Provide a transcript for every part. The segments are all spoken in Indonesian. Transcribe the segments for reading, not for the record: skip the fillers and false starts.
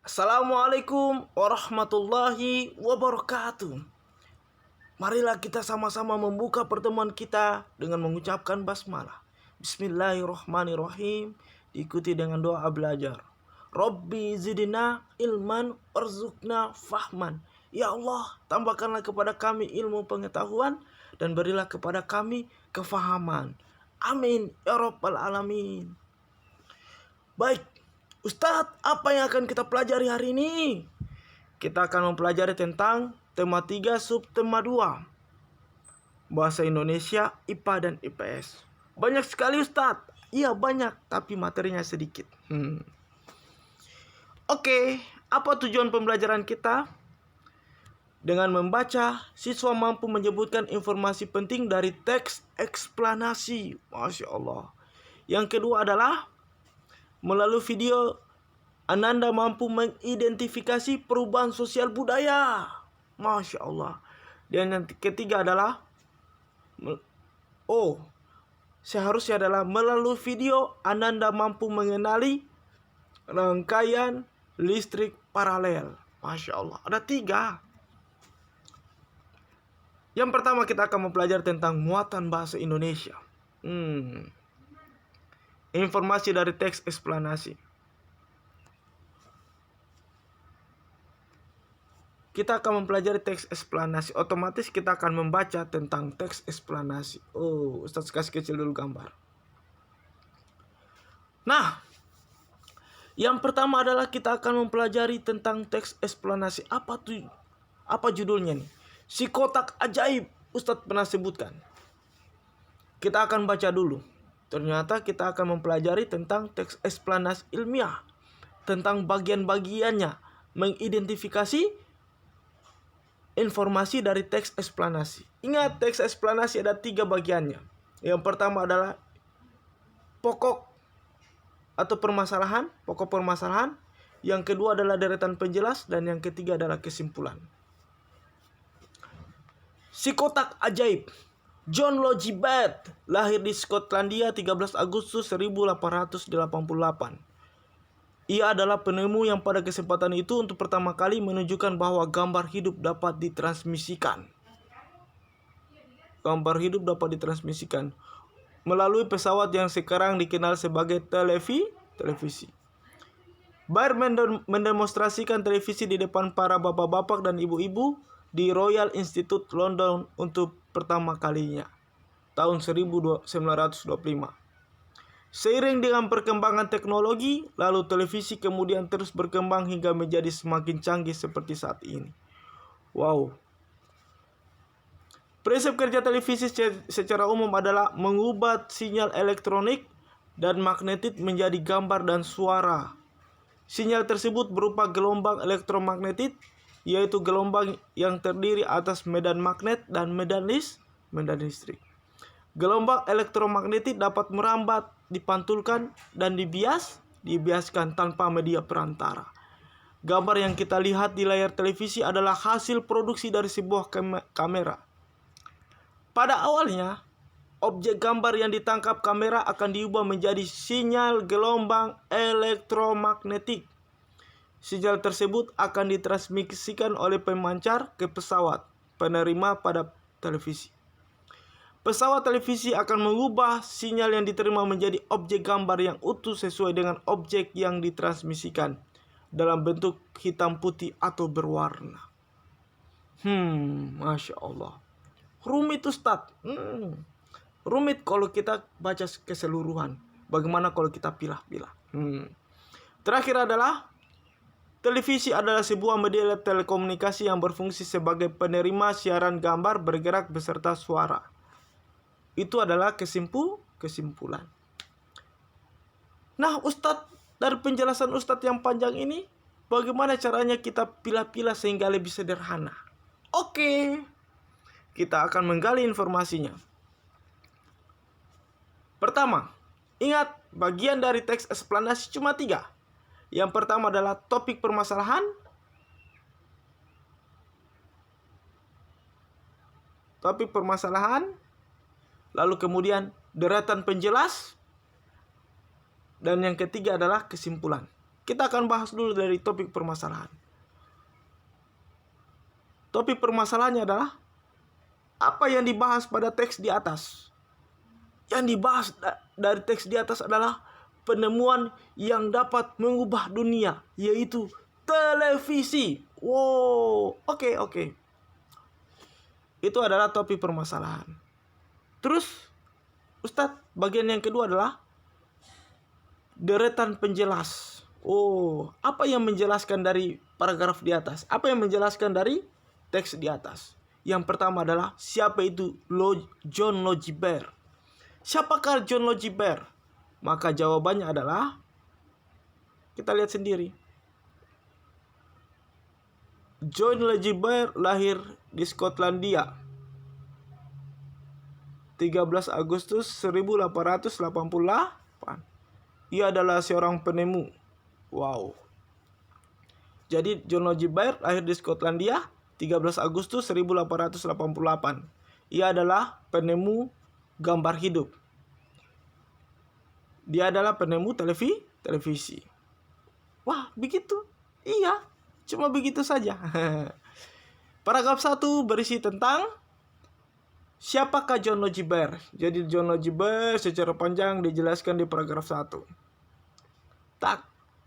Assalamualaikum warahmatullahi wabarakatuh. Marilah kita sama-sama membuka pertemuan kita dengan mengucapkan basmalah. Bismillahirrahmanirrahim. Diikuti dengan doa belajar. Rabbi zidna ilman warzuqna fahman. Ya Allah, tambahkanlah kepada kami ilmu pengetahuan dan berilah kepada kami kefahaman. Amin ya rabbal alamin. Baik, Ustadz, apa yang akan kita pelajari hari ini? Kita akan mempelajari tentang tema 3 subtema 2. Bahasa Indonesia, IPA dan IPS. Banyak sekali Ustadz. Iya banyak, tapi materinya sedikit. Oke, apa tujuan pembelajaran kita? Dengan membaca, siswa mampu menyebutkan informasi penting dari teks eksplanasi. Masya Allah. Yang kedua adalah melalui video, Ananda mampu mengidentifikasi perubahan sosial budaya. Masya Allah. Dan yang ketiga adalah seharusnya adalah melalui video, Ananda mampu mengenali rangkaian listrik paralel. Masya Allah. Ada 3. Yang pertama kita akan mempelajari tentang muatan bahasa Indonesia. Informasi dari teks eksplanasi. Kita akan mempelajari teks eksplanasi. Otomatis kita akan membaca tentang teks eksplanasi. Ustaz kasih kecil dulu gambar. Nah, yang pertama adalah kita akan mempelajari tentang teks eksplanasi. Apa judulnya nih? Si kotak ajaib. Ustaz pernah sebutkan. Kita akan baca dulu. Ternyata kita akan mempelajari tentang teks eksplanasi ilmiah, tentang bagian-bagiannya, mengidentifikasi informasi dari teks eksplanasi. Ingat, teks eksplanasi ada 3 bagiannya. Yang pertama adalah pokok atau permasalahan, pokok permasalahan. Yang kedua adalah deretan penjelas, dan yang ketiga adalah kesimpulan. Si kotak ajaib. John Logie Bates lahir di Skotlandia 13 Agustus 1888. Ia adalah penemu yang pada kesempatan itu untuk pertama kali menunjukkan bahwa gambar hidup dapat ditransmisikan. Gambar hidup dapat ditransmisikan melalui pesawat yang sekarang dikenal sebagai televisi. Bates mendemonstrasikan televisi di depan para bapak-bapak dan ibu-ibu di Royal Institute London untuk pertama kalinya tahun 1925. Seiring dengan perkembangan teknologi, lalu televisi kemudian terus berkembang hingga menjadi semakin canggih seperti saat ini. Wow. Prinsip kerja televisi secara umum adalah mengubah sinyal elektronik dan magnetik menjadi gambar dan suara. Sinyal tersebut berupa gelombang elektromagnetik, yaitu gelombang yang terdiri atas medan magnet dan medan listrik. Gelombang elektromagnetik dapat merambat, dipantulkan, dan dibiaskan tanpa media perantara. Gambar yang kita lihat di layar televisi adalah hasil produksi dari sebuah kamera. Pada awalnya, objek gambar yang ditangkap kamera akan diubah menjadi sinyal gelombang elektromagnetik. Sinyal tersebut akan ditransmisikan oleh pemancar ke pesawat penerima pada televisi. Pesawat televisi akan mengubah sinyal yang diterima menjadi objek gambar yang utuh sesuai dengan objek yang ditransmisikan dalam bentuk hitam putih atau berwarna. Masya Allah. Rumit Ustaz. Rumit kalau kita baca keseluruhan. Bagaimana kalau kita pilah-pilah? Terakhir adalah televisi adalah sebuah media telekomunikasi yang berfungsi sebagai penerima siaran gambar bergerak beserta suara. Itu adalah kesimpulan. Nah, Ustadz, dari penjelasan Ustadz yang panjang ini, bagaimana caranya kita pilah-pilah sehingga lebih sederhana? Oke, kita akan menggali informasinya. Pertama, ingat bagian dari teks eksplanasi cuma 3. Yang pertama adalah topik permasalahan, lalu kemudian deretan penjelas, dan yang ketiga adalah kesimpulan. Kita akan bahas dulu dari topik permasalahan. Topik permasalahannya adalah apa yang dibahas pada teks di atas. Yang dibahas dari teks di atas adalah penemuan yang dapat mengubah dunia, yaitu televisi. Wow, oke. Itu adalah topik permasalahan. Terus, Ustadz, bagian yang kedua adalah deretan penjelas. Oh, apa yang menjelaskan dari paragraf di atas? Apa yang menjelaskan dari teks di atas? Yang pertama adalah siapa itu John Logibert. Siapakah John Logibert? Maka jawabannya adalah, kita lihat sendiri. John Logibert lahir di Skotlandia 13 Agustus 1888. Ia adalah seorang penemu. Wow. Jadi John Logibert lahir di Skotlandia 13 Agustus 1888. Ia adalah penemu gambar hidup. Dia adalah penemu televisi. Wah, begitu? Iya, cuma begitu saja. Paragraf 1 berisi tentang siapakah John Logibert. Jadi John Logibert secara panjang dijelaskan di paragraf 1.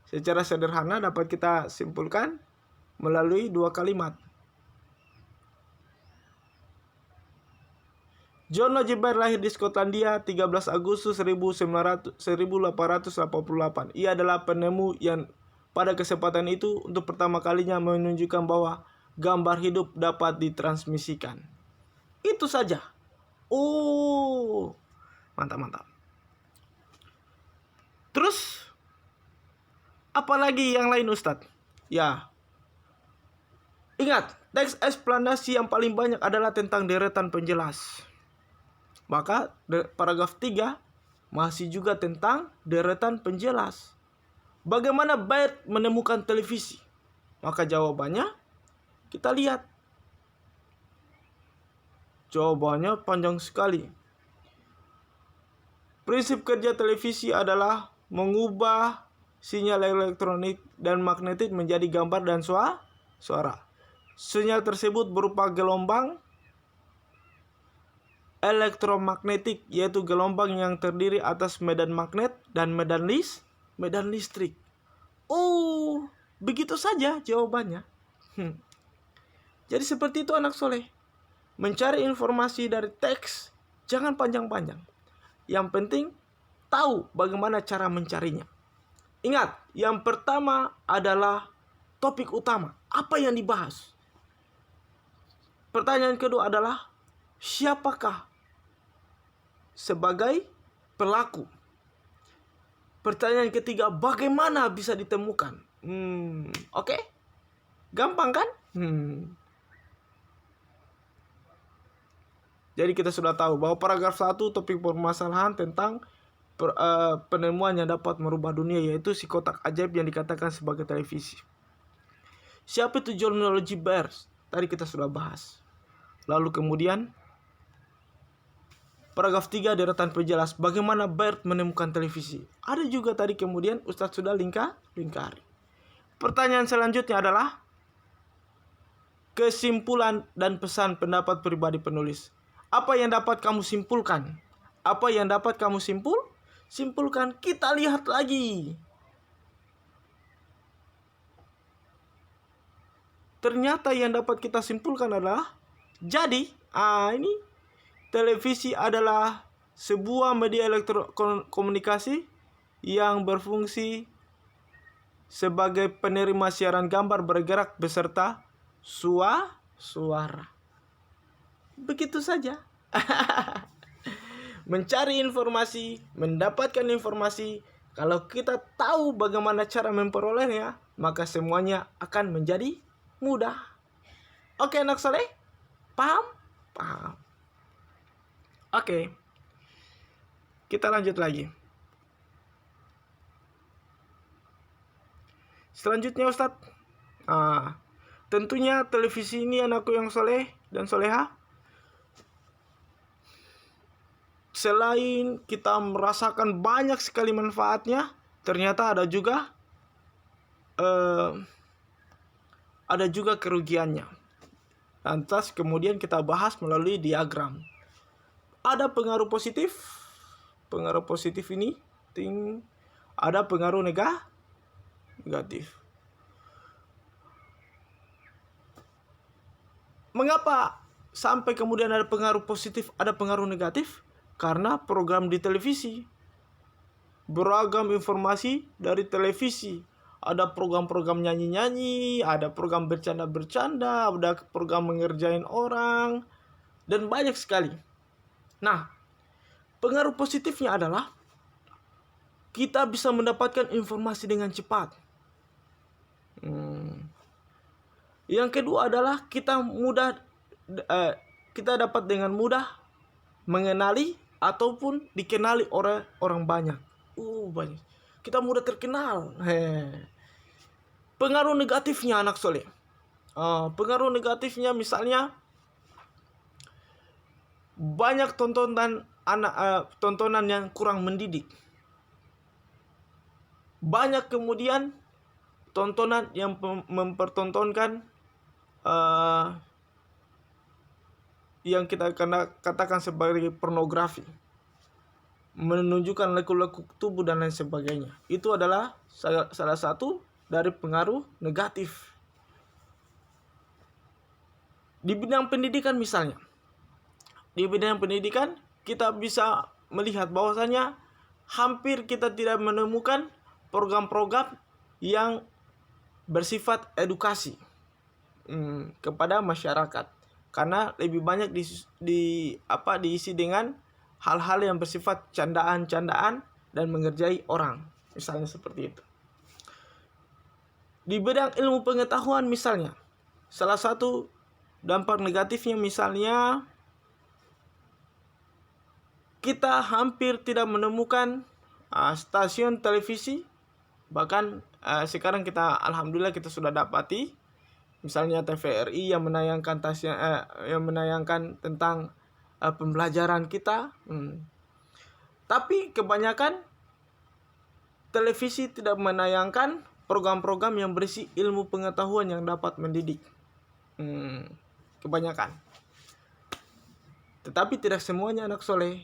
Secara sederhana dapat kita simpulkan melalui 2 kalimat. John Logibert lahir di Skotlandia 13 Agustus 1888. Ia adalah penemu yang pada kesempatan itu untuk pertama kalinya menunjukkan bahwa gambar hidup dapat ditransmisikan. Itu saja. Oh, mantap. Terus, apalagi yang lain, Ustadz? Ya, ingat, teks eksplanasi yang paling banyak adalah tentang deretan penjelas. Maka paragraf 3 masih juga tentang deretan penjelas. Bagaimana Baird menemukan televisi? Maka jawabannya kita lihat. Jawabannya panjang sekali. Prinsip kerja televisi adalah mengubah sinyal elektronik dan magnetik menjadi gambar dan suara. Sinyal tersebut berupa gelombang elektromagnetik, yaitu gelombang yang terdiri atas medan magnet dan medan listrik. Oh, begitu saja jawabannya. Jadi seperti itu anak soleh. Mencari informasi dari teks jangan panjang-panjang. Yang penting tahu bagaimana cara mencarinya. Ingat, yang pertama adalah topik utama. Apa yang dibahas? Pertanyaan kedua adalah siapakah sebagai pelaku? Pertanyaan ketiga, bagaimana bisa ditemukan? Oke? Gampang kan? Jadi kita sudah tahu bahwa paragraf 1 topik permasalahan tentang penemuan yang dapat merubah dunia, yaitu si kotak ajaib yang dikatakan sebagai televisi. Siapa itu John Logibert? Tadi kita sudah bahas. Lalu kemudian paragraf 3 deretan penjelas bagaimana Baird menemukan televisi. Ada juga tadi kemudian Ustadz sudah lingkari. Pertanyaan selanjutnya adalah kesimpulan dan pesan pendapat pribadi penulis. Apa yang dapat kamu simpulkan? Apa yang dapat kamu simpulkan? Kita lihat lagi. Ternyata yang dapat kita simpulkan adalah, jadi, ini televisi adalah sebuah media elektrokomunikasi yang berfungsi sebagai penerima siaran gambar bergerak beserta suara. Begitu saja. Mencari informasi, mendapatkan informasi. Kalau kita tahu bagaimana cara memperolehnya, maka semuanya akan menjadi mudah. Oke anak soleh? Paham? Oke. Kita lanjut lagi. Selanjutnya Ustadz, tentunya televisi ini anakku yang soleh dan soleha, selain kita merasakan banyak sekali manfaatnya, ternyata ada juga eh, ada juga kerugiannya. Lantas kemudian kita bahas melalui diagram. Ada pengaruh positif. Pengaruh positif ini, ada pengaruh negatif. Mengapa sampai kemudian ada pengaruh positif, ada pengaruh negatif? Karena program di televisi. Beragam informasi dari televisi. Ada program-program nyanyi-nyanyi, ada program bercanda-bercanda, ada program mengerjain orang, dan banyak sekali. Nah, pengaruh positifnya adalah kita bisa mendapatkan informasi dengan cepat. Yang kedua adalah kita dapat dengan mudah mengenali ataupun dikenali oleh orang banyak. Banyak. Kita mudah terkenal. Pengaruh negatifnya anak soleh. Pengaruh negatifnya misalnya banyak tontonan yang kurang mendidik. Banyak kemudian tontonan yang mempertontonkan yang kita katakan sebagai pornografi, menunjukkan lekuk-lekuk tubuh dan lain sebagainya. Itu adalah salah satu dari pengaruh negatif. Di bidang pendidikan misalnya. Di bidang pendidikan kita bisa melihat bahwasanya hampir kita tidak menemukan program-program yang bersifat edukasi kepada masyarakat, karena lebih banyak diisi dengan hal-hal yang bersifat candaan-candaan dan mengerjai orang, misalnya seperti itu. Di bidang ilmu pengetahuan misalnya, salah satu dampak negatifnya misalnya kita hampir tidak menemukan stasiun televisi. Bahkan sekarang alhamdulillah kita sudah dapati misalnya TVRI yang menayangkan tentang pembelajaran kita. Tapi kebanyakan televisi tidak menayangkan program-program yang berisi ilmu pengetahuan yang dapat mendidik. Kebanyakan. Tetapi tidak semuanya anak soleh.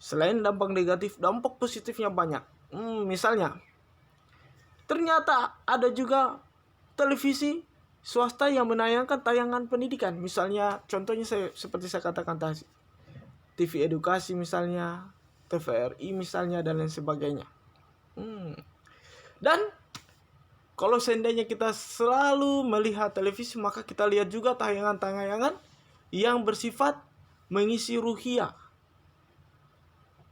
Selain dampak negatif, dampak positifnya banyak. Misalnya, ternyata ada juga televisi swasta yang menayangkan tayangan pendidikan. Misalnya, contohnya seperti saya katakan tadi, TV edukasi misalnya, TVRI misalnya, dan lain sebagainya. Dan kalau seandainya kita selalu melihat televisi, maka kita lihat juga tayangan-tayangan yang bersifat mengisi ruhiyah,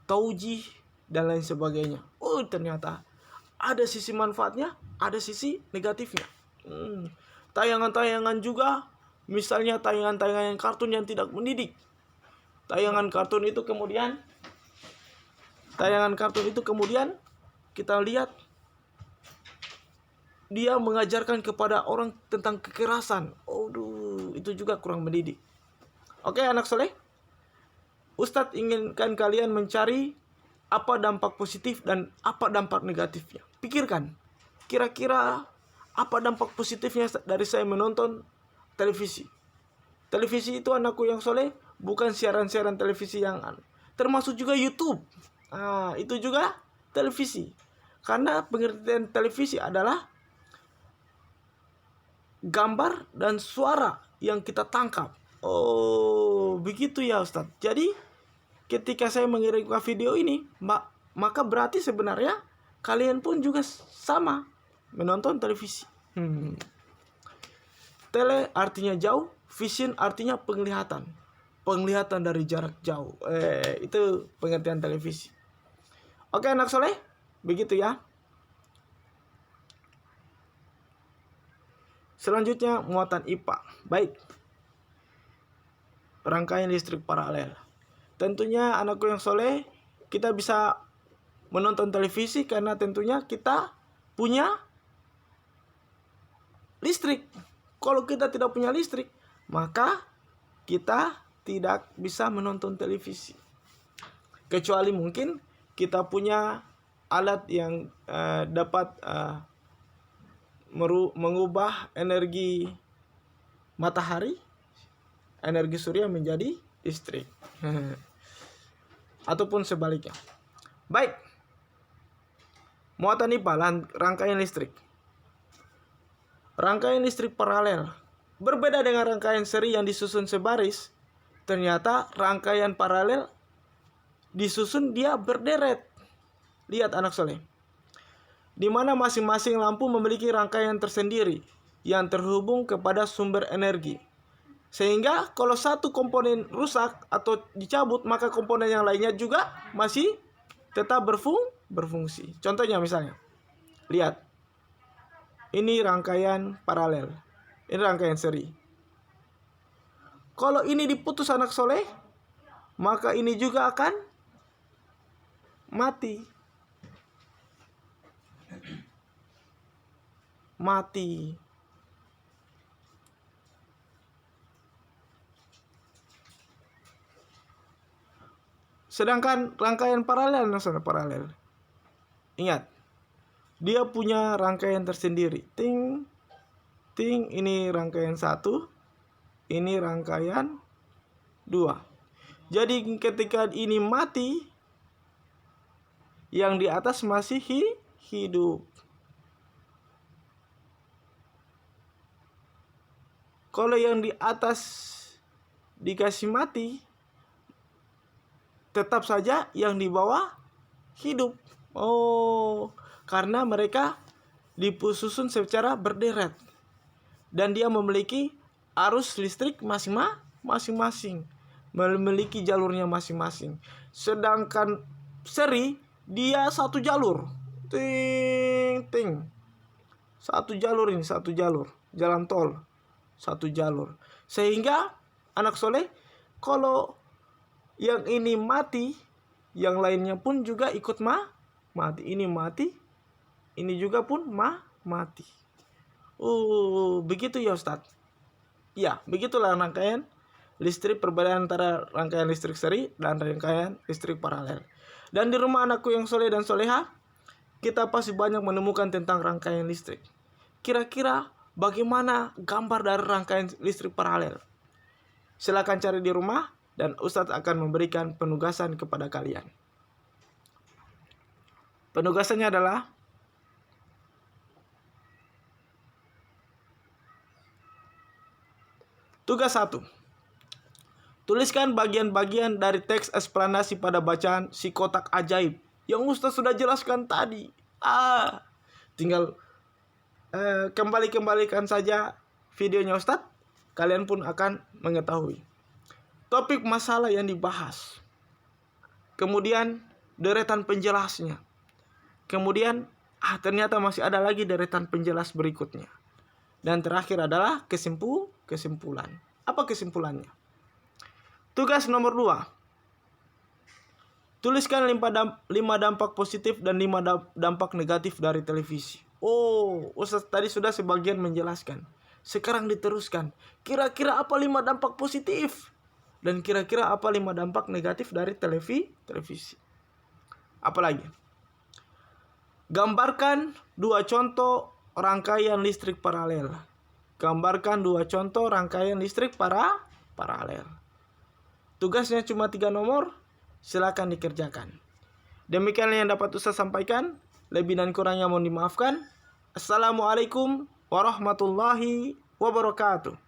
taujih, dan lain sebagainya. Ternyata ada sisi manfaatnya, ada sisi negatifnya. Tayangan-tayangan juga, misalnya tayangan-tayangan kartun yang tidak mendidik. Tayangan kartun itu kemudian kita lihat dia mengajarkan kepada orang tentang kekerasan. Itu juga kurang mendidik. Oke anak soleh, Ustadz inginkan kalian mencari apa dampak positif dan apa dampak negatifnya. Pikirkan, kira-kira apa dampak positifnya dari saya menonton televisi. Televisi itu anakku yang soleh, bukan siaran-siaran televisi yang termasuk juga YouTube. Itu juga televisi. Karena pengertian televisi adalah gambar dan suara yang kita tangkap. Begitu ya Ustadz. Jadi ketika saya mengirimkan video ini, maka berarti sebenarnya kalian pun juga sama menonton televisi. Tele artinya jauh, vision artinya penglihatan. Penglihatan dari jarak jauh. Itu pengertian televisi. Oke anak soleh, begitu ya. Selanjutnya muatan IPA. Baik. Rangkaian listrik paralel. Tentunya anakku yang soleh, kita bisa menonton televisi karena tentunya kita punya listrik. Kalau kita tidak punya listrik, maka kita tidak bisa menonton televisi. Kecuali mungkin kita punya alat yang dapat mengubah energi matahari, energi surya menjadi listrik. Ataupun sebaliknya. Baik. Muatan IPA, rangkaian listrik. Rangkaian listrik paralel. Berbeda dengan rangkaian seri yang disusun sebaris, ternyata rangkaian paralel disusun dia berderet. Lihat anak soleh. Di mana masing-masing lampu memiliki rangkaian tersendiri yang terhubung kepada sumber energi. Sehingga kalau satu komponen rusak atau dicabut, maka komponen yang lainnya juga masih tetap berfungsi. Contohnya misalnya, lihat. Ini rangkaian paralel. Ini rangkaian seri. Kalau ini diputus anak soleh, maka ini juga akan mati. Sedangkan rangkaian paralel, ingat, dia punya rangkaian tersendiri. Ting, ini rangkaian 1, ini rangkaian 2. Jadi ketika ini mati, yang di atas masih hidup. Kalau yang di atas dikasih mati, tetap saja yang di bawah hidup. Karena mereka disusun secara berderet. Dan dia memiliki arus listrik masing-masing. Memiliki jalurnya masing-masing. Sedangkan seri, dia satu jalur. Ting. Satu jalur ini, satu jalur. Jalan tol. Satu jalur. Sehingga, anak soleh, kalau yang ini mati, yang lainnya pun juga ikut mati. Ini mati, ini juga pun mati. Begitu ya Ustadz. Ya, begitulah rangkaian listrik, perbedaan antara rangkaian listrik seri dan rangkaian listrik paralel. Dan di rumah anakku yang soleh dan soleha, kita pasti banyak menemukan tentang rangkaian listrik. Kira-kira bagaimana gambar dari rangkaian listrik paralel? Silakan cari di rumah dan Ustadz akan memberikan penugasan kepada kalian. Penugasannya adalah tugas 1. Tuliskan bagian-bagian dari teks eksplanasi pada bacaan si kotak ajaib yang Ustadz sudah jelaskan tadi. Tinggal kembalikan saja videonya Ustadz. Kalian pun akan mengetahui topik masalah yang dibahas. Kemudian deretan penjelasnya. Kemudian ternyata masih ada lagi deretan penjelas berikutnya. Dan terakhir adalah kesimpulan. Apa kesimpulannya? Tugas nomor 2. Tuliskan 5 dampak positif dan 5 dampak negatif dari televisi. Ustaz tadi sudah sebagian menjelaskan. Sekarang diteruskan. Kira-kira apa 5 dampak positif? Dan kira-kira apa 5 dampak negatif dari televisi? Apalagi? Gambarkan 2 contoh rangkaian listrik paralel. Gambarkan 2 contoh rangkaian listrik paralel. Tugasnya cuma 3 nomor. Silakan dikerjakan. Demikian yang dapat Ustaz sampaikan. Lebih dan kurangnya mohon dimaafkan. Assalamualaikum warahmatullahi wabarakatuh.